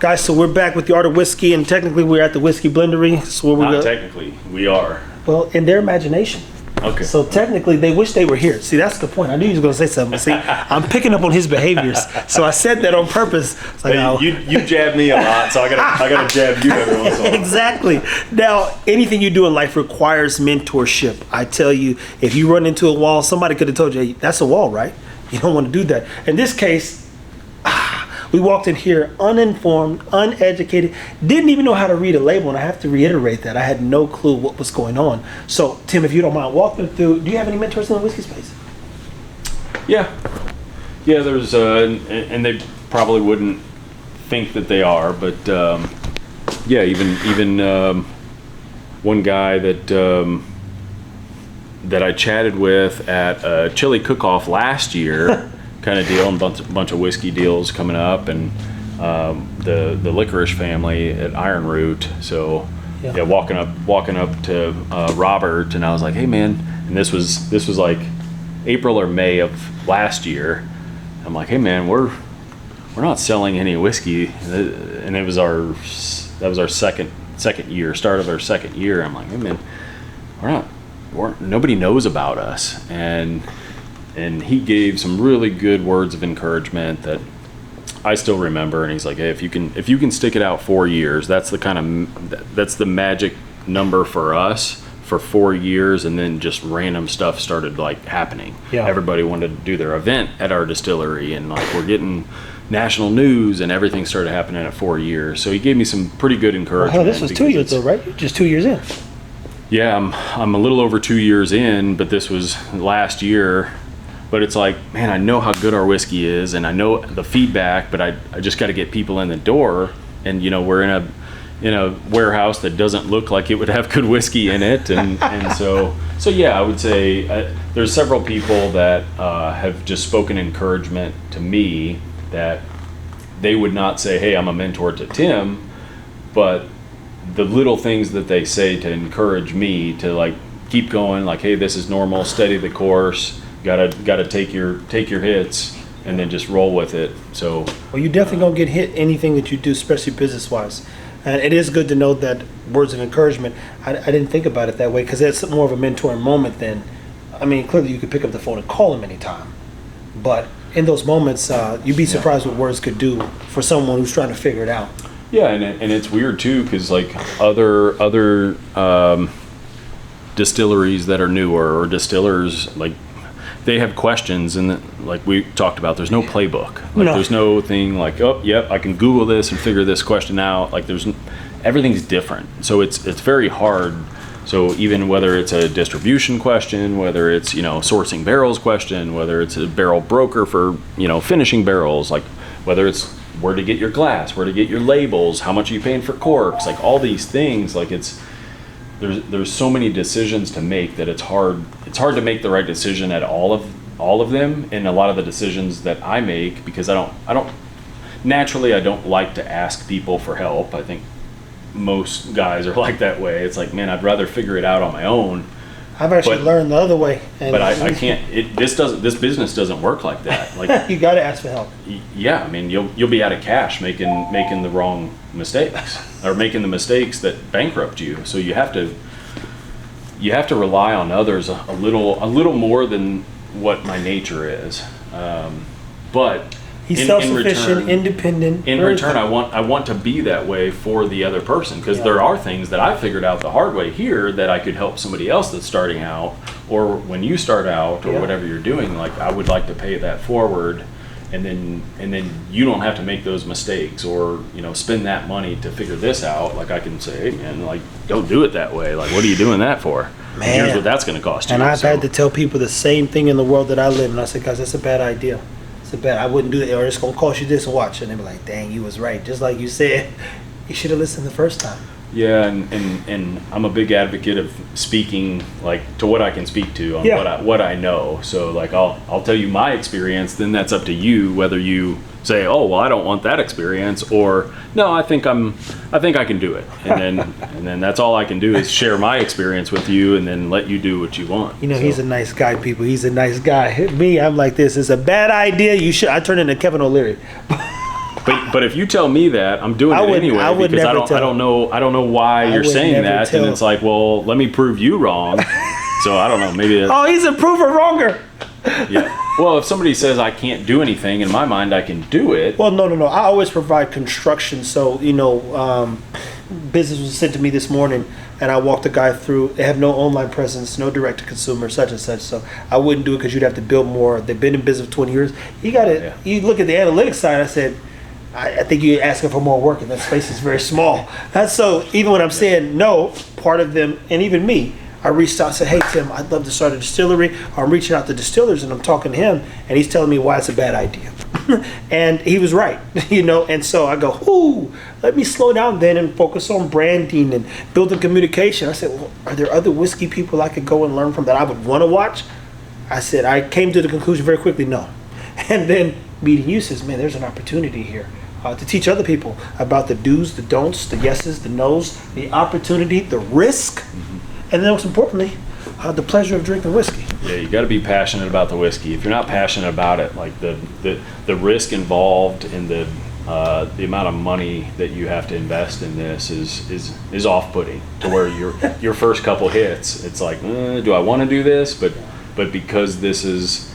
Guys, so we're back with the Art of Whiskey, and technically we're at the Whiskey Blendery. So where Not technically, we are. Well, in their imagination. Okay. So technically, they wish they were here. See, that's the point. I knew you was going to say something. See, I'm picking up on his behaviors. So I said that on purpose. It's like, Hey, you jab me a lot, so I gotta jab you every once in a while. Exactly. Now, anything you do in life requires mentorship. I tell you, if you run into a wall, somebody could have told you, hey, that's a wall, right? You don't want to do that. In this case, we walked in here uninformed, uneducated, didn't even know how to read a label, and I have to reiterate that. I had no clue what was going on. So, Tim, if you don't mind, walk me through, do you have any mentors in the whiskey space? Yeah, there's, and they probably wouldn't think that they are, but yeah, even one guy that I chatted with at a chili cook-off last year, kind of deal, and bunch of whiskey deals coming up, and the Licorice family at Iron Root. So yeah, walking up to Robert, and I was like, hey man, and this was like April or May of last year. I'm like, hey man, we're not selling any whiskey, and that was our second year, start of our second year. I'm like, hey man, nobody knows about us, and he gave some really good words of encouragement that I still remember. And he's like, hey, if you can stick it out 4 years, that's the magic number for us, for 4 years. And then just random stuff started like happening. Yeah. Everybody wanted to do their event at our distillery, and like we're getting national news, and everything started happening at 4 years. So he gave me some pretty good encouragement. Well, this was 2 years though, right? Just 2 years in. Yeah, I'm a little over 2 years in, but this was last year. But it's like, man, I know how good our whiskey is, and I know the feedback, but I just got to get people in the door. And you know, we're in a warehouse that doesn't look like it would have good whiskey in it, and so yeah, I would say there's several people that have just spoken encouragement to me that they would not say, hey, I'm a mentor to Tim, but the little things that they say to encourage me to like keep going, like, hey, this is normal, steady the course. Gotta take your hits, and then just roll with it. So well, you definitely gonna get hit anything that you do, especially business wise. And it is good to know that words of encouragement. I didn't think about it that way, because that's more of a mentoring moment than, I mean, clearly you could pick up the phone and call him anytime, but in those moments, you'd be surprised what words could do for someone who's trying to figure it out. Yeah, and it's weird too, because like other distilleries that are newer, or distillers, like, they have questions, and like we talked about, there's no playbook. Like there's no thing like, oh, yep, I can Google this and figure this question out. Like everything's different. So it's very hard. So even whether it's a distribution question, whether it's, you know, sourcing barrels question, whether it's a barrel broker for, you know, finishing barrels, like whether it's where to get your glass, where to get your labels, how much are you paying for corks, like all these things, like there's so many decisions to make that it's hard to make the right decision at all of them. And a lot of the decisions that I make, because I don't naturally, I don't like to ask people for help. I think most guys are like that way. It's like, man, I'd rather figure it out on my own. I've actually learned the other way. But I can't. This business doesn't work like that. Like you got to ask for help. Yeah, I mean, you'll be out of cash making the wrong mistakes, or making the mistakes that bankrupt you. So you have to rely on others a little more than what my nature is. But he's self-sufficient, independent. In return, I want to be that way for the other person, because there are things that I figured out the hard way here that I could help somebody else that's starting out, or when you start out, or whatever you're doing. Like, I would like to pay that forward, and then you don't have to make those mistakes, or, you know, spend that money to figure this out. Like, I can say, hey man, like, don't do it that way. Like, what are you doing that for? Man, here's what that's going to cost you. And I've had to tell people the same thing in the world that I live in. I said, guys, that's a bad idea. I wouldn't do it, or it's gonna cost you this, and watch. And they were like, dang, you was right. Just like you said, you should have listened the first time. Yeah, and I'm a big advocate of speaking, like, to what I can speak to on what I know. So like I'll tell you my experience, then that's up to you whether you say, oh well, I don't want that experience, or no, I think I can do it. And then that's all I can do is share my experience with you, and then let you do what you want. You know, he's a nice guy, people. He's a nice guy. Me, I'm like this. It's a bad idea. You should. I turn into Kevin O'Leary. But if you tell me that, I'm doing I it would- anyway I would because never tell. I don't know why you're would saying never that, tell. and it's like, well, let me prove you wrong. So I don't know, maybe. Oh, he's a prover wronger. Yeah. Well, if somebody says I can't do anything, in my mind I can do it. Well, no. I always provide construction. So, business was sent to me this morning, and I walked the guy through. They have no online presence, no direct to consumer, such and such. So I wouldn't do it because you'd have to build more. They've been in business for 20 years. You got to. Yeah. You look at the analytics side. I said, I think you're asking for more work, and that space is very small. That's so. Even when I'm saying no, part of them, and even me, I reached out and said, hey, Tim, I'd love to start a distillery. I'm reaching out to distillers and I'm talking to him and he's telling me why it's a bad idea. And he was right, and so I go, ooh, let me slow down then and focus on branding and building communication. I said, well, are there other whiskey people I could go and learn from that I would want to watch? I said, I came to the conclusion very quickly, no. And then meeting you says, man, there's an opportunity here. To teach other people about the do's, the don'ts, the yeses, the nos, the opportunity, the risk, and then most importantly, the pleasure of drinking whiskey. Yeah, you got to be passionate about the whiskey. If you're not passionate about it, like the risk involved in the amount of money that you have to invest in this is off-putting. To where your first couple hits, it's like, do I want to do this? But because this is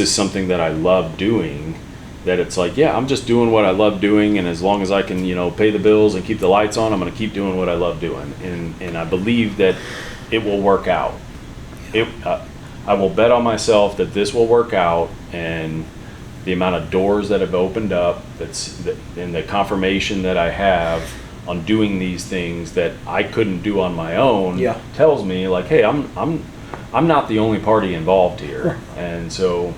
something that I love doing, that it's like, yeah, I'm just doing what I love doing, and as long as I can, pay the bills and keep the lights on, I'm going to keep doing what I love doing, and I believe that it will work out. I will bet on myself that this will work out, and the amount of doors that have opened up, and the confirmation that I have on doing these things that I couldn't do on my own, tells me like, hey, I'm not the only party involved here, and so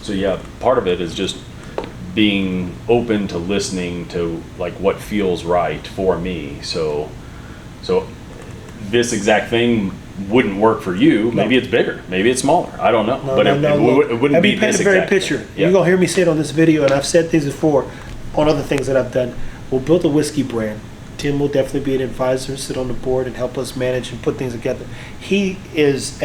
yeah, part of it is just being open to listening to like what feels right for me. So this exact thing wouldn't work for you. Maybe it's bigger, maybe it's smaller. I don't know. It wouldn't be this paint a very exact picture. thing. Yeah. You're gonna hear me say it on this video, and I've said things before on other things that I've done. We'll build a whiskey brand. Tim will definitely be an advisor, sit on the board, and help us manage and put things together. He is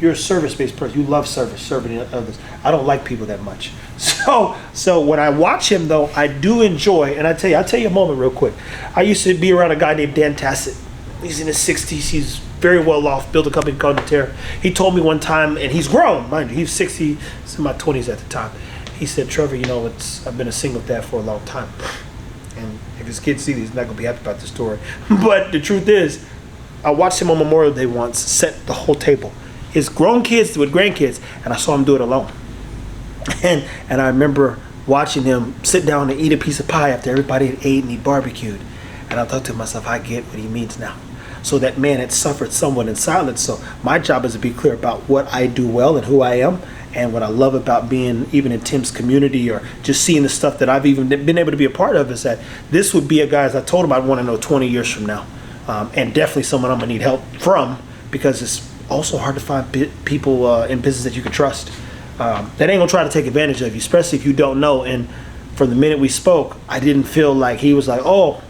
you're a service-based person. You love service, serving others. I don't like people that much. So when I watch him, though, I do enjoy. And I'll tell you a moment real quick. I used to be around a guy named Dan Tassett. He's in his 60s. He's very well off. Built a company called Natera. He told me one time, and he's grown, mind you. He was 60, he's in my 20s at the time. He said, Trevor, I've been a single dad for a long time. And if his kids see this, he's not going to be happy about the story. But the truth is, I watched him on Memorial Day once set the whole table. His grown kids with grandkids, and I saw him do it alone. And I remember watching him sit down and eat a piece of pie after everybody had ate and he barbecued. And I thought to myself, I get what he means now. So that man had suffered somewhat in silence. So my job is to be clear about what I do well and who I am. And what I love about being even in Tim's community or just seeing the stuff that I've even been able to be a part of is that this would be a guy, as I told him, I'd want to know 20 years from now. And definitely someone I'm going to need help from, because it's also hard to find people in business that you can trust. That ain't going to try to take advantage of you, especially if you don't know. And from the minute we spoke, I didn't feel like he was like, oh.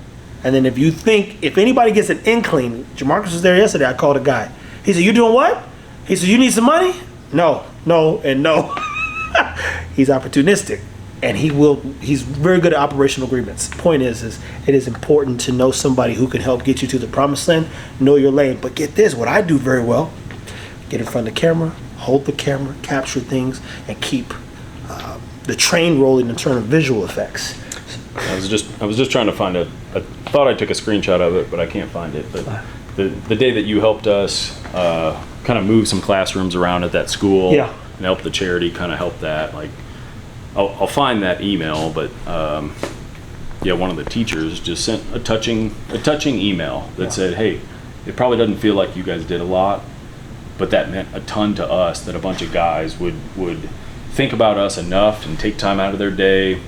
And then if anybody gets an inkling, Jamarcus was there yesterday, I called a guy. He said, you doing what? He said, you need some money? No, and no. He's opportunistic, and he's very good at operational agreements. Point is it is important to know somebody who can help get you to the promised land, know your lane. But get this, what I do very well, get in front of the camera, hold the camera, capture things, and keep the train rolling in terms of visual effects. I was just trying to find I thought I took a screenshot of it, but I can't find it. But the day that you helped us kind of move some classrooms around at that school, yeah, and help the charity kind of help that. Like, I'll find that email, but yeah, one of the teachers just sent a touching email that said, hey, it probably doesn't feel like you guys did a lot, but that meant a ton to us, that a bunch of guys would think about us enough and take time out of their day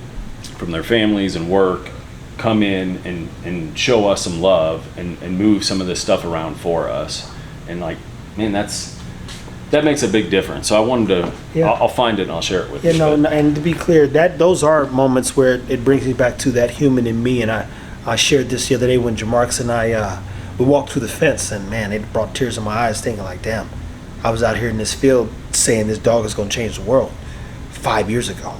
from their families and work, come in and show us some love and move some of this stuff around for us. And like, man, that makes a big difference. So I wanted to, yeah. I'll find it and I'll share it with you. And to be clear, those are moments where it brings me back to that human in me. And I shared this the other day when Jamarcus and I, we walked through the fence, and man, it brought tears in my eyes thinking like, damn, I was out here in this field saying this dog is going to change the world 5 years ago.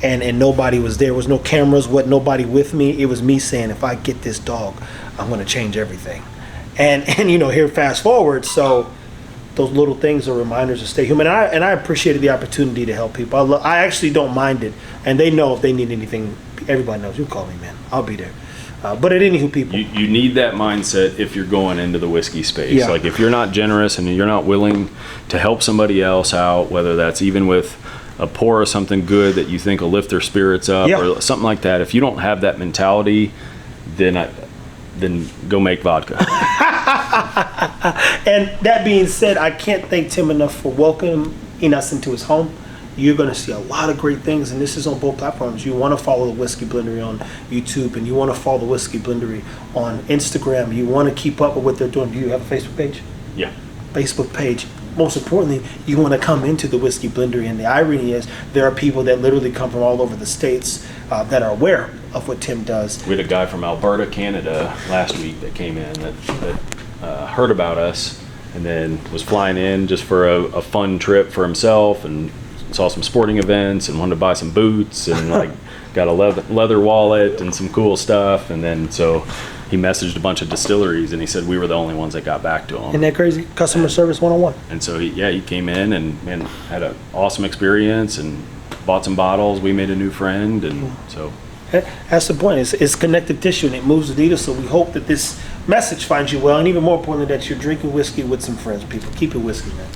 and nobody was there. There was no cameras, nobody with me. It was me saying, if I get this dog, I'm going to change everything. And here fast forward, so those little things are reminders to stay human. And I appreciated the opportunity to help people. I actually don't mind it, and they know if they need anything. Everybody knows. You call me, man. I'll be there. But at anywho, people, you need that mindset if you're going into the whiskey space. Yeah. Like if you're not generous and you're not willing to help somebody else out, whether that's even with a pour of something good that you think will lift their spirits up or something like that. If you don't have that mentality, then go make vodka. And that being said, I can't thank Tim enough for welcoming us into his home. You're going to see a lot of great things, and this is on both platforms. You want to follow the Whiskey Blendery on YouTube, and you want to follow the Whiskey Blendery on Instagram. You want to keep up with what they're doing. Do you have a Facebook page? Yeah. Facebook page. Most importantly, you want to come into the Whiskey Blendery, and the irony is there are people that literally come from all over the states that are aware of what Tim does. We had a guy from Alberta, Canada last week that came in that heard about us and then was flying in just for a fun trip for himself and saw some sporting events and wanted to buy some boots and like got a leather wallet and some cool stuff. And then so he messaged a bunch of distilleries and he said we were the only ones that got back to him. Isn't that crazy? Customer service 101. And so he came in and had an awesome experience and bought some bottles. We made a new friend, and so that's the point. It's connective tissue and it moves the needle. So we hope that this message finds you well, and even more importantly, that you're drinking whiskey with some friends. People, keep it whiskey, man.